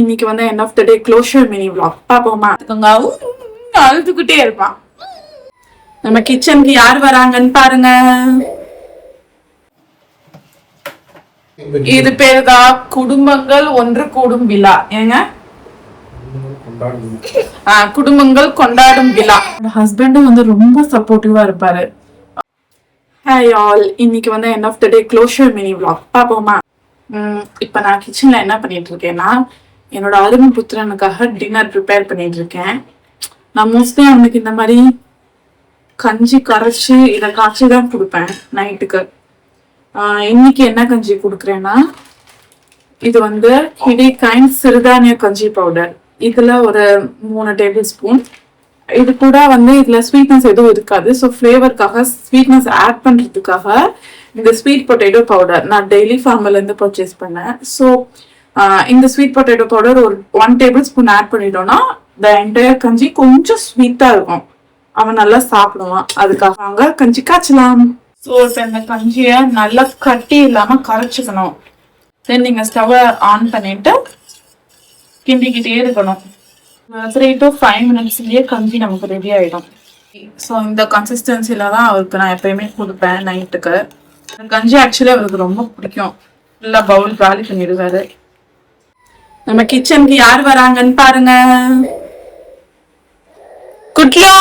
இன்னைக்கு வந்து end of the day closure mini vlog பாப்போமா? அழுதுகிட்டே இருப்பான். நம்ம கிச்சனுக்கு யார் வராங்கன்னு பாருங்க. இது பேருதான் குடும்பங்கள் ஒன்று கூடும் விழா. ஏங்க குடும்பங்கள் கொண்டாடும் விழா. ஹஸ்பண்டும் வந்து ரொம்ப சப்போர்ட்டிவா இருப்பாரு. ஹாய் ஆல், இன்னைக்கு வந்து end of the day closure mini vlog பாப்போமா? இப்ப நான் கிச்சன்ல என்ன பண்ணிட்டு இருக்கேன்னா, என்னோட அருமை புத்திரனுக்காக டின்னர் ப்ரிப்பேர் பண்ணிட்டு இருக்கேன். நான் மோஸ்ட்லி அவனுக்கு இந்த மாதிரி கஞ்சி கரைச்சி இதை காய்ச்சி தான் கொடுப்பேன் நைட்டுக்கு. இன்னைக்கு என்ன கஞ்சி கொடுக்குறேன்னா, இது வந்து ஹிடிகைன் சிறுதானிய கஞ்சி பவுடர். இதுல ஒரு 3 டேபிள் ஸ்பூன். இது கூட வந்து இதுல ஸ்வீட்னஸ் எதுவும் இருக்காது. ஸோ ஃப்ளேவருக்காக ஸ்வீட்னஸ் ஆட் பண்றதுக்காக இந்த ஸ்வீட் பொட்டேட்டோ பவுடர் நான் டெய்லி ஃபார்ம்ல இருந்து பர்ச்சேஸ் பண்ணேன். ஸோ இந்த ஸ்வீட் பொட்டேட்டோ பவுடர் ஒரு 1 டேபிள் ஸ்பூன் ஆட் பண்ணிட்டோம்னா இந்த என்டையர் கஞ்சி கொஞ்சம் ஸ்வீட்டா இருக்கும். அவன் நல்லா சாப்பிடுவான். அதுக்காக அவங்க கஞ்சி காய்ச்சலாம். ஸோ இப்போ இந்த கஞ்சியை நல்லா கட்டி இல்லாம கரைச்சிக்கணும். தென் நீங்க ஸ்டவ் ஆன் பண்ணிட்டு கிண்டிக்கிட்டே இருக்கணும். 3 to 5 மினிட்ஸ்லயே கஞ்சி நமக்கு ரெடி ஆயிடும். ஸோ இந்த கன்சிஸ்டன்சில தான் அவருக்கு நான் எப்பயுமே கொடுப்பேன் நைட்டுக்கு. கஞ்சி ஆக்சுவலி அவருக்கு ரொம்ப பிடிக்கும். நல்லா பவுல் காலி பண்ணிடுவாரு. நம்ம கிச்சனுக்கு யார் வராங்கன்னு பாருங்க. குட்லா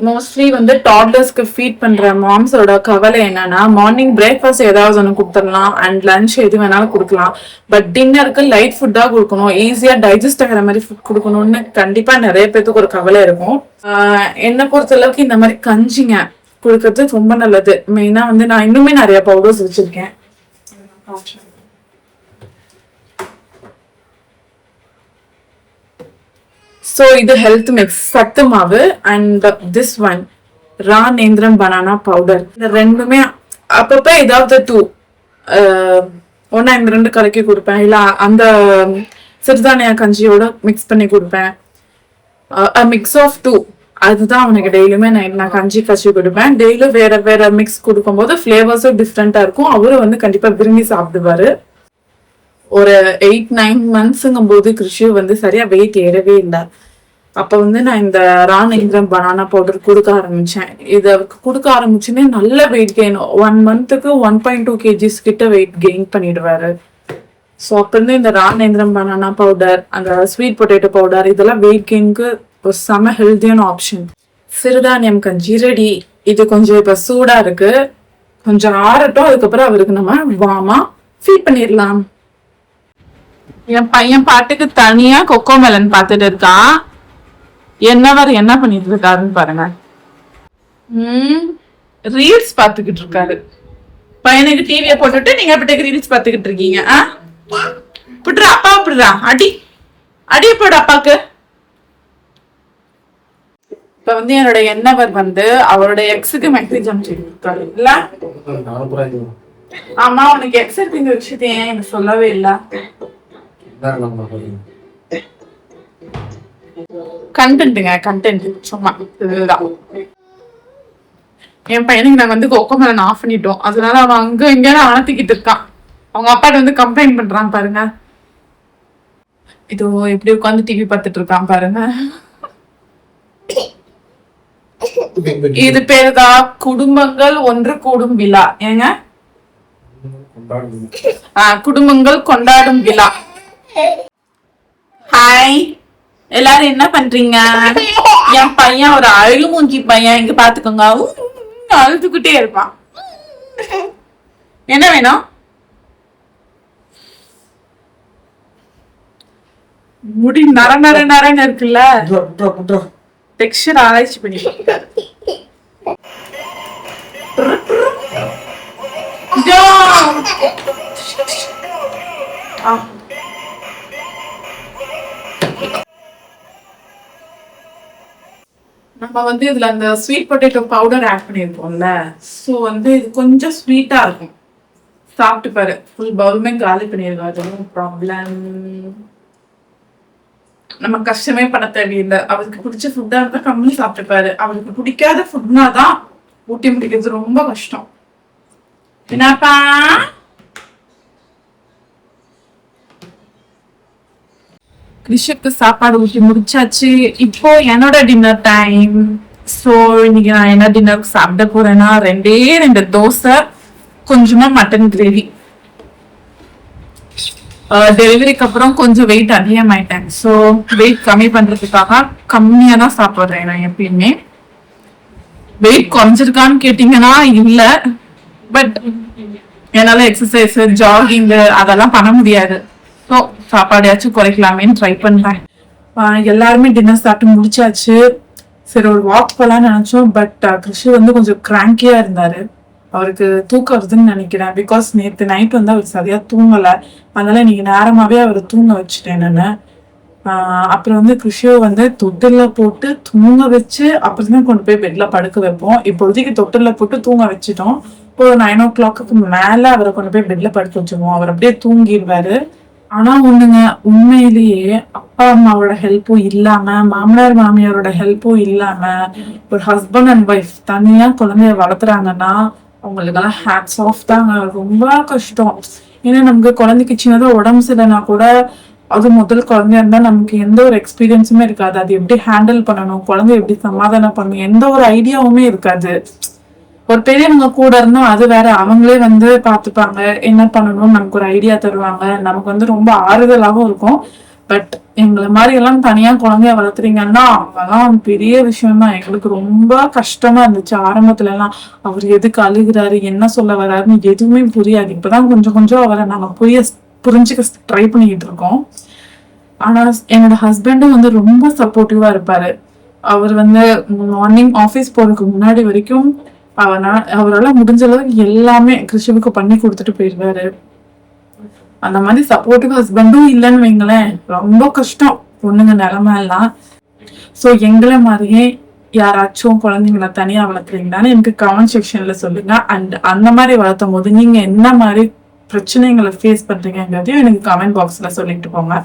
மோஸ்ட்லி வந்து டாட்லர்ஸ்க்கு ஃபீட் பண்ற மாம்ஸோட கவலை என்னன்னா, மார்னிங் பிரேக்ஃபாஸ்ட் ஏதாவது ஒன்று கொடுத்துடலாம் அண்ட் லஞ்ச் எது வேணாலும் கொடுக்கலாம். பட் டின்னருக்கு லைட் ஃபுட்டா கொடுக்கணும், ஈஸியா டைஜஸ்ட் ஆகிற மாதிரி ஃபுட் கொடுக்கணும்னு கண்டிப்பா நிறைய பேருக்கு ஒரு கவலை இருக்கும். என்னை பொறுத்த அளவுக்கு இந்த மாதிரி கஞ்சிங்க கொடுக்கறது ரொம்ப நல்லது. மெயினா வந்து நான் இன்னுமே நிறைய பவுடர்ஸ் வச்சிருக்கேன். ஸோ இது ஹெல்த் மிக்ஸ் சத்து மாவு அண்ட் திஸ் ஒன் ரா நேந்திரம் பனானா பவுடர். இந்த ரெண்டுமே அப்பப்ப ஏதாவது ஒன்னா இந்த 2 கலக்கி கொடுப்பேன். இல்ல அந்த சிறுதானிய கஞ்சியோட மிக்ஸ் பண்ணி கொடுப்பேன். மிக்ஸ் ஆஃப் 2 அதுதான் அவனுக்கு டெய்லியுமே நான் கஞ்சி கச்சி கொடுப்பேன். டெய்லியும் வேற வேற மிக்ஸ் கொடுக்கும்போது ஃபிளேவர்ஸும் டிஃப்ரெண்டா இருக்கும். அவரும் வந்து கண்டிப்பா விரும்பி சாப்பிடுவாரு. ஒரு 8-9 மந்த்ஸுங்கும் போது கிருஷி வந்து சரியா வெயிட் ஏறவே இல்லை. அப்ப வந்து நான் இந்த ரா நேந்திரம் பனானா பவுடர் கொடுக்க ஆரம்பிச்சேன். இதை கொடுக்க ஆரம்பிச்சுன்னே நல்ல வெயிட் கெயின். 1 மந்த்துக்கு 1.2 kgs கிட்ட வெயிட் கெயின் பண்ணிடுவாரு. ஸோ அப்ப இருந்து இந்த ரா நேந்திரம் பனானா பவுடர், அந்த ஸ்வீட் பொட்டேட்டோ பவுடர் இதெல்லாம் வெயிட் கெயினுக்கு ஒரு செம ஹெல்த்தியான ஆப்ஷன். சிறுதானியம் கஞ்சி ரெடி. இது கொஞ்சம் இப்ப சூடா இருக்கு, கொஞ்சம் ஆறட்டும். அதுக்கப்புறம் அவருக்கு நம்ம வாமா ஃபீட் பண்ணிடலாம். என் பையன் பாட்டுக்கு தனியா கொக்கோ மெலன் பார்த்துட்டு இருக்கான். என்ன பண்ணிட்டு இருக்காருன்னு பாருங்க. ரீல்ஸ் பார்த்துக்கிட்டு இருக்காரு. பையனுக்கு டிவியை போட்டுட்டு நீங்க எப்படி ரீல்ஸ் பார்த்துக்கிட்டு இருக்கீங்க? புட்றா அப்பா, புட்றா அடி அடிய போடு அப்பாக்கு. இப்ப வந்து என்னோட என்னவர் வந்து அவரோட எக்ஸுக்கு மெசேஜ் அனுப்பிச்சிருக்காரு இல்ல? ஆமா, உனக்கு எக்ஸ் இருக்குங்க விஷயத்த ஏன் எனக்கு சொல்லவே இல்லை? கண்டென்ட்டுங்க, கண்டென்ட் சும்மா இதுதான். என் பையனுக்கு நாங்க வந்து கொக்கோ மெலன் ஆஃப் பண்ணிட்டோம். அதனால அவன் அங்க இங்க அணத்திக்கிட்டு இருக்கான். அவங்க அப்பாட்ட வந்து கம்ப்ளைண்ட் பண்றான் பாருங்க. இதோ எப்படி உட்காந்து டிவி பார்த்துட்டு இருக்கான் பாருங்க. இது பேருதான் குடும்பங்கள் ஒன்று கூடும் விழா. ஏங்க குடும்பங்கள் கொண்டாடும் விழா. ஹாய் எல்லாரும், என்ன பண்றீங்க? என் பையன் ஒரு அழுமூஞ்சி பையன். இங்க பாத்துக்கோங்க, அழுதுகிட்டே இருப்பான். என்ன வேணும்? முடி நர நர நரன்னு இருக்குல்ல, டெக்ஸ்சர் ஆராய்ச்சி பண்ணி நம்ம வந்து இதுல அந்த ஸ்வீட் பொட்டேட்டோ பவுடர் ஆட் பண்ணிருப்போம்ல. ஸோ வந்து இது கொஞ்சம் ஸ்வீட்டா இருக்கும். சாப்பிட்டு பாரு. ஃபுல் பவுலுமே காலி பண்ணிருக்காது. ப்ராப்ளம். நம்ம கஷ்டமே பண்ண தேவையில்லை. அவருக்கு பிடிச்ச ஃபுட்டா இருந்தா கம்மி சாப்பிட்டுப்பாரு. அவருக்கு பிடிக்காத ஃபுட்னா தான் ஊட்டி முடிக்கிறது ரொம்ப கஷ்டம். என்னப்பா கிறிஷுக்கு சாப்பாடு ஊட்டி முடிச்சாச்சு. இப்போ என்னோட டின்னர் டைம். ஸோ இன்னைக்கு நான் என்ன டின்னருக்கு சாப்பிட போறேன்னா 2 தோசை, கொஞ்சமா மட்டன் கிரேவி. டெலிவரிக்கு அப்புறம் கொஞ்சம் வெயிட் அதிகமாயிட்டேன். ஸோ வெயிட் கம்மி பண்றதுக்காக கம்மியா தான் சாப்பிட்றேன். நான் எப்பயுமே வெயிட் குறைஞ்சிருக்கான்னு கேட்டீங்கன்னா இல்ல, பட் என்னால எக்ஸசைஸ் ஜாகிங் அதெல்லாம் பண்ண முடியாது. ஸோ சாப்பாடையாச்சும் குறைக்கலாமேன்னு ட்ரை பண்றேன். எல்லாருமே டின்னர் சாப்பிட்டு முடிச்சாச்சு. சரி ஒரு வாக் போலான்னு நினைச்சோம். பட் கிறிஷு வந்து கொஞ்சம் கிராங்கியா இருந்தாரு. அவருக்கு தூக்கம் வருதுன்னு நினைக்கிறேன். பிகாஸ் நேற்று நைட் வந்து அவர் சரியா தூங்கல. அதனால இன்னைக்கு நேரமாவே அவரை தூங்க வச்சுட்டேன் நானு. அப்புறம் வந்து கிறிஷுவை வந்து தொட்டில போட்டு தூங்க வச்சு அப்புறம் தான் கொண்டு போய் பெட்ல படுக்க வைப்போம். இப்போதைக்கு தொட்டில போட்டு தூங்க வச்சுட்டோம். ஒரு 9 o'clock மேல அவரை கொண்டு போய் பெட்ல படுக்க வச்சுருவோம். அவர் அப்படியே தூங்கிடுவாரு. ஆனா ஒண்ணுங்க, உண்மையிலேயே அப்பா அம்மாவோட ஹெல்ப்பும் இல்லாம, மாமனார் மாமியாரோட ஹெல்ப்பும் இல்லாம ஒரு ஹஸ்பண்ட் அண்ட் ஒய்ஃப் தனியா குழந்தைய வளர்த்துறாங்கன்னா அவங்களுக்கெல்லாம் ஹேட்ஸ் ஆஃப் தாங்க. ரொம்ப கஷ்டம். ஏன்னா நமக்கு குழந்தைக்கு சின்னதா உடம்பு சரியில்லைனா கூட, அது முதல் குழந்தையா இருந்தா நமக்கு எந்த ஒரு எக்ஸ்பீரியன்ஸுமே இருக்காது. அது எப்படி ஹேண்டில் பண்ணணும், குழந்தைய எப்படி சமாதானம் பண்ணணும், எந்த ஒரு ஐடியாவுமே இருக்காது. ஒரு பெரியவங்க கூட இருந்தா அது வேற, அவங்களே வந்து பாத்துப்பாங்க, என்ன பண்ணணும்னு நமக்கு ஒரு ஐடியா தருவாங்க. நமக்கு வந்து ரொம்ப ஆறுதலாகவும் இருக்கும். பட் எங்களை மாதிரி எல்லாம் தனியா குழந்தைய வளர்த்துறீங்கன்னா அவங்கெல்லாம் பெரிய விஷயம் தான். எங்களுக்கு ரொம்ப கஷ்டமா இருந்துச்சு ஆரம்பத்துல எல்லாம். அவர் எதுக்கு அழுகுறாரு, என்ன சொல்ல வர்றாருன்னு எதுவுமே புரியாது. இப்பதான் கொஞ்சம் கொஞ்சம் அவரை நாங்க புரிஞ்சுக்க ட்ரை பண்ணிக்கிட்டு இருக்கோம். ஆனா என்னோட ஹஸ்பண்டும் வந்து ரொம்ப சப்போர்ட்டிவா இருப்பாரு. அவர் வந்து மார்னிங் ஆஃபீஸ் போறதுக்கு முன்னாடி வரைக்கும் அவரால் முடிஞ்ச அளவுக்கு எல்லாமே கிறிஷுவுக்கு பண்ணி கொடுத்துட்டு போயிடுவாரு. அந்த மாதிரி சப்போர்ட்டிவ் ஹஸ்பண்டும் இல்லைன்னு வைங்களேன், ரொம்ப கஷ்டம் பொண்ணுங்க நிலைமை எல்லாம். ஸோ எங்களை மாதிரியே யாராச்சும் குழந்தைங்களை தனியா வளர்க்குறீங்களான்னு எனக்கு கமெண்ட் செக்ஷன்ல சொல்லுங்க. அண்ட் அந்த மாதிரி வளர்த்தும் போது நீங்க என்ன மாதிரி பிரச்சனைகளை ஃபேஸ் பண்றீங்கிறதையும் எனக்கு கமெண்ட் பாக்ஸ்ல சொல்லிட்டு போங்க.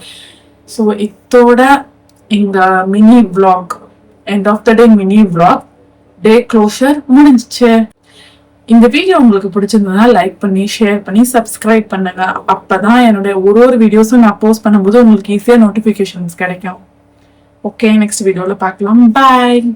ஸோ இதோட இந்த mini vlog, end of the day mini vlog day closure முடிஞ்சிச்சு. இந்த வீடியோ உங்களுக்கு பிடிச்சிருந்ததுன்னா லைக் பண்ணி, ஷேர் பண்ணி, சப்ஸ்கிரைப் பண்ணுங்க. அப்பதான் என்னுடைய ஒரு வீடியோஸும் நான் போஸ்ட் பண்ணும்போது உங்களுக்கு ஈஸியா நோட்டிபிகேஷன்ஸ் கிடைக்கும். ஓகே, நெக்ஸ்ட் வீடியோல பார்க்கலாம். பாய்.